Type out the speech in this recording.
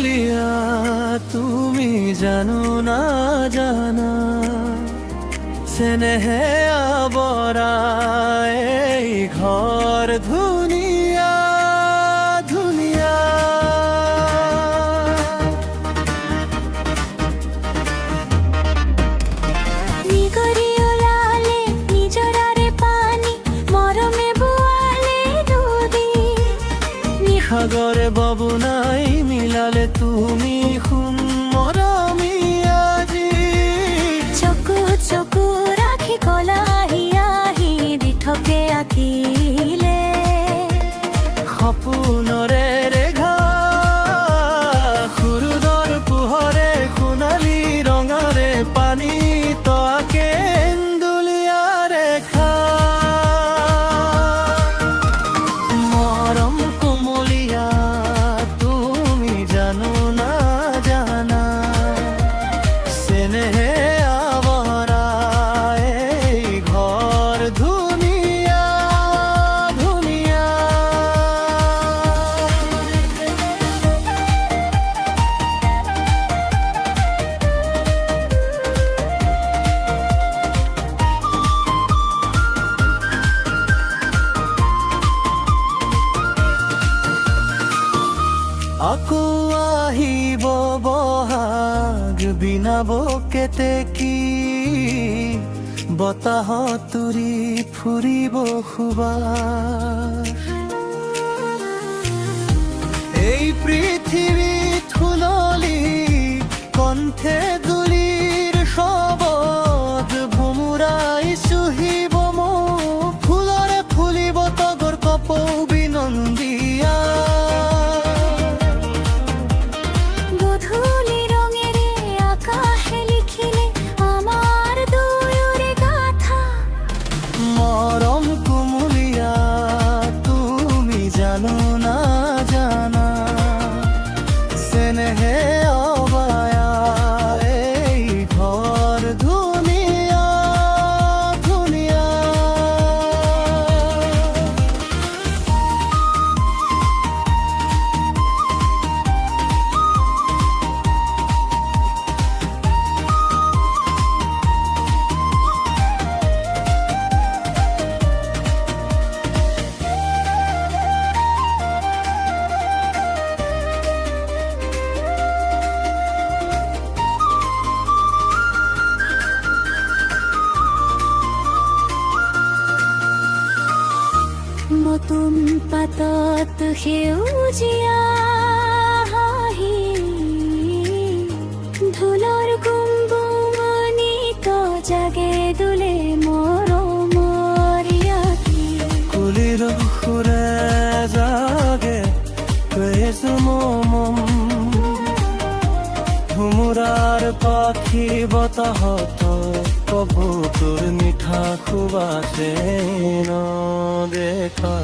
কুমলিয়া তুমি জানো না জানা স্নেহে আবরা এই ঘর ধুনিয়া ধুনিয়া। সাগরে ববুনাই মিলালে তুমি খুন মরমি আজি চকু চকু রাখি কলাহি আহি দিঠকে আঁকিলে সপোনৰে ৰেঘা সুৰুদৰ পোহৰে সোণালী ৰঙাৰে পানী তকে এন্দুলীয়া ৰেখা মৰম কুমলীয়া তুমি জানো না জানা স্নেহে আবৰা এই ঘৰ ধুনীয়া ধুনীয়া। আকৌ আহিব বহাগ বিনাব কেতেকী বতাহত তুৰি ফুৰিব সুবাস এই পৃথিৱীত সুললি কণ্ঠে দুলিৰ শবদ ভোমোৰাই চুহিব মোক ফুলৰে ফুলিব তগৰ কপৌ বিনন্দিয়া। গধূলি রঙেরে আকাশে লিখিলে আমার দুয়োরে গাথা মরম কুমলিয়া তুমি জানো না জানা স্নেহে অবায়া এই ঘর ধুনিয়া ধুনিয়া। নতুন পাতত সেউজীয়া হাঁহি ঢোলৰ গুমগুমনিত জাগে দোলে মৰমৰ আঁকি কুলিৰ সুৰে জাগে মম ভোমোৰাৰ পাখি বতাহত কবুতৰ মিঠা সুবাসে ন দেখা।